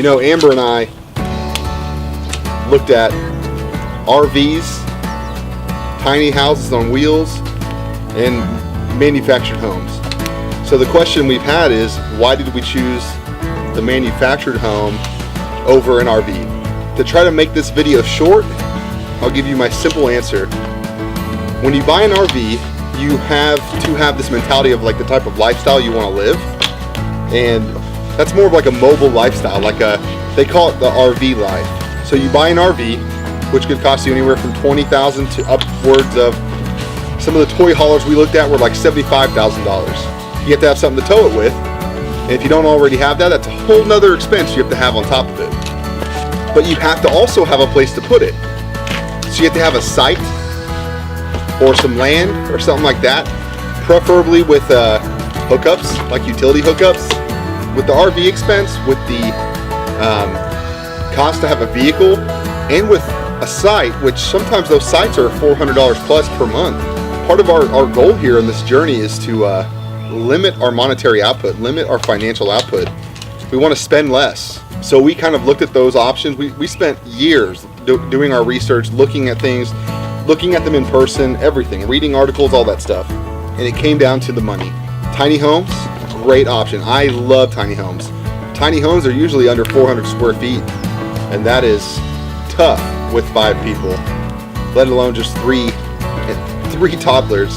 You know, Amber and I looked at RVs, tiny houses on wheels, and manufactured homes. So the question we've had is, why did we choose the manufactured home over an RV? To try to make this video short, I'll give you my simple answer. When you buy an RV, you have to have this mentality of like the type of lifestyle you want to live, and that's more of like a mobile lifestyle, like they call it the RV life. So you buy an RV, which could cost you anywhere from $20,000 to upwards of, some of the toy haulers we looked at were like $75,000. You have to have something to tow it with, and if you don't already have that, that's a whole nother expense you have to have on top of it. But you have to also have a place to put it. So you have to have a site or some land or something like that, preferably with hookups, like utility hookups. With the RV expense, with the cost to have a vehicle, and with a site, which sometimes those sites are $400 plus per month. Part of our goal here in this journey is to limit our monetary output, limit our financial output. We want to spend less. So we kind of looked at those options. We spent years doing our research, looking at things, looking at them in person, everything, reading articles, all that stuff. And it came down to the money. Tiny homes, great option. I love tiny homes. Tiny homes are usually under 400 square feet, and that is tough with 5 people, let alone just three toddlers.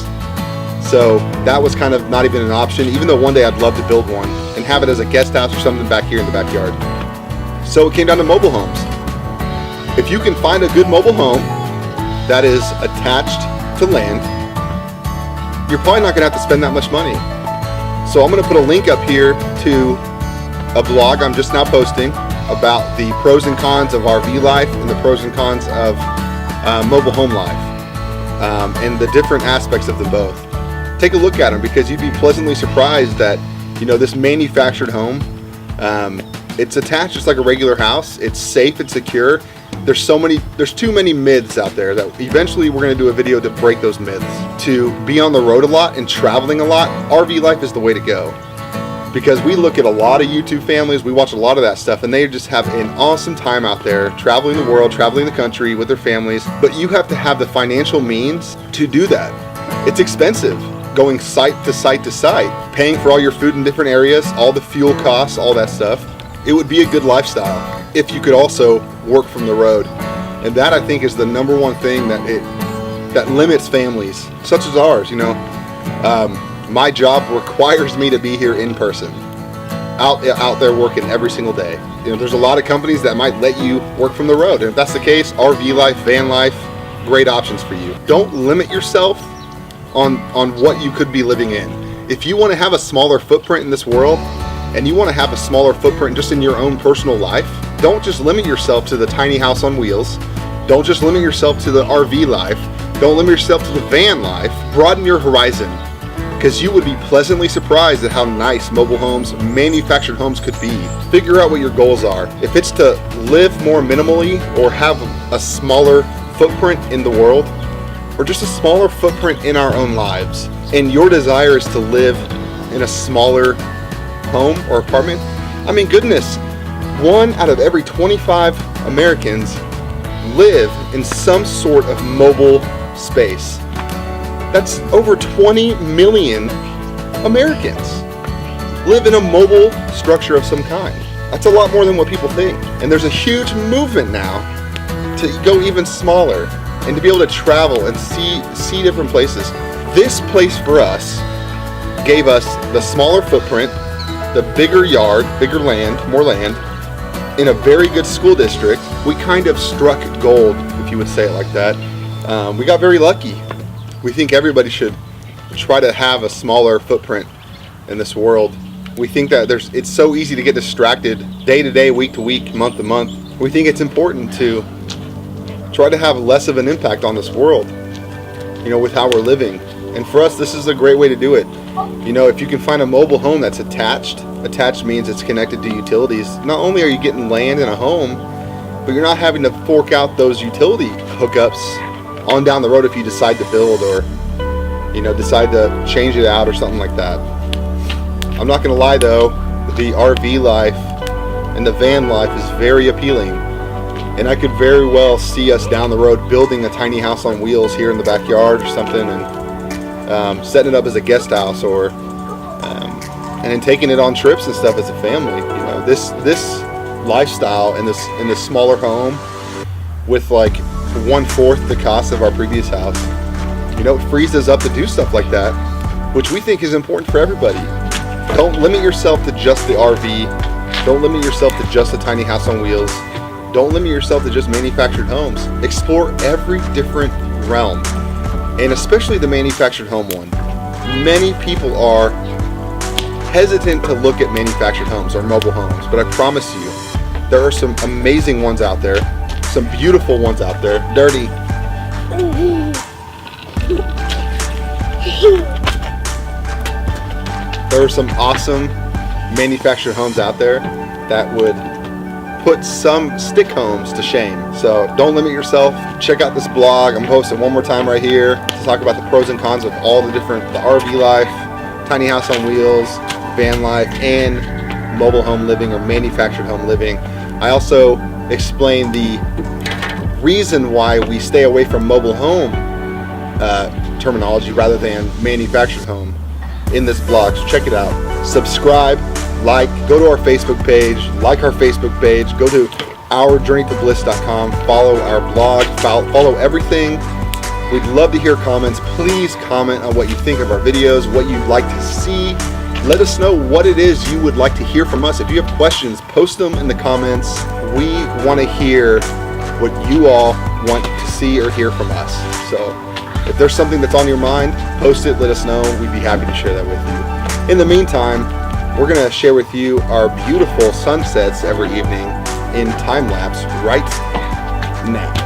So that was kind of not even an option, even though one day I'd love to build one and have it as a guest house or something back here in the backyard. So it came down to mobile homes. If you can find a good mobile home that is attached to land, you're probably not going to have to spend that much money. So I'm going to put a link up here to a blog I'm just now posting about the pros and cons of RV life and the pros and cons of mobile home life, and the different aspects of them both. Take a look at them, because you'd be pleasantly surprised that, you know, this manufactured home, it's attached just like a regular house. It's safe and secure. There's too many myths out there that eventually we're going to do a video to break those myths. To be on the road a lot and traveling a lot, RV life is the way to go. Because we look at a lot of YouTube families, we watch a lot of that stuff, and they just have an awesome time out there, traveling the world, traveling the country with their families. But you have to have the financial means to do that. It's expensive, going site to site to site, paying for all your food in different areas, all the fuel costs, all that stuff. It would be a good lifestyle if you could also work from the road. And that, I think, is the number one thing that limits families, such as ours, you know. My job requires me to be here in person, out there working every single day. You know, there's a lot of companies that might let you work from the road, and if that's the case, RV life, van life, great options for you. Don't limit yourself on what you could be living in. If you want to have a smaller footprint in this world, and you want to have a smaller footprint just in your own personal life, don't just limit yourself to the tiny house on wheels. Don't just limit yourself to the RV life. Don't limit yourself to the van life. Broaden your horizon, because you would be pleasantly surprised at how nice mobile homes, manufactured homes could be. Figure out what your goals are. If it's to live more minimally or have a smaller footprint in the world, or just a smaller footprint in our own lives, and your desire is to live in a smaller home or apartment, I mean, goodness, 1 out of every 25 Americans live in some sort of mobile space. That's over 20 million Americans live in a mobile structure of some kind. That's a lot more than what people think. And there's a huge movement now to go even smaller and to be able to travel and see different places. This place for us gave us the smaller footprint, the bigger yard, bigger land, more land, in a very good school district. We kind of struck gold, if you would say it like that. We got very lucky. We think everybody should try to have a smaller footprint in this world. We think that it's so easy to get distracted day to day, week to week, month to month. We think it's important to try to have less of an impact on this world, you know, with how we're living. And for us, this is a great way to do it. You know, if you can find a mobile home that's attached means it's connected to utilities. Not only are you getting land in a home, but you're not having to fork out those utility hookups on down the road if you decide to build, or, you know, decide to change it out or something like that. I'm not gonna lie though, the RV life and the van life is very appealing. And I could very well see us down the road building a tiny house on wheels here in the backyard or something, and setting it up as a guest house, or and then taking it on trips and stuff as a family. You know, this lifestyle in this smaller home with like 1/4 the cost of our previous house, you know, it frees us up to do stuff like that, which we think is important for everybody. Don't limit yourself to just the RV. Don't limit yourself to just a tiny house on wheels. Don't limit yourself to just manufactured homes. Explore every different realm, and especially the manufactured home one. Many people are hesitant to look at manufactured homes or mobile homes, but I promise you, there are some amazing ones out there, some beautiful ones out there. Dirty. There are some awesome manufactured homes out there that would put some stick homes to shame. So don't limit yourself. Check out this blog. I'm posting one more time right here to talk about the pros and cons of all the RV life, tiny house on wheels, van life, and mobile home living or manufactured home living. I also explain the reason why we stay away from mobile home terminology rather than manufactured home in this blog. So check it out. Subscribe, like, go to our Facebook page, like our Facebook page, go to ourjourneytobliss.com, follow our blog, follow everything. We'd love to hear comments. Please comment on what you think of our videos, what you'd like to see. Let us know what it is you would like to hear from us. If you have questions, post them in the comments. We want to hear what you all want to see or hear from us. So if there's something that's on your mind, post it, let us know. We'd be happy to share that with you. In the meantime, we're going to share with you our beautiful sunsets every evening in time lapse right now.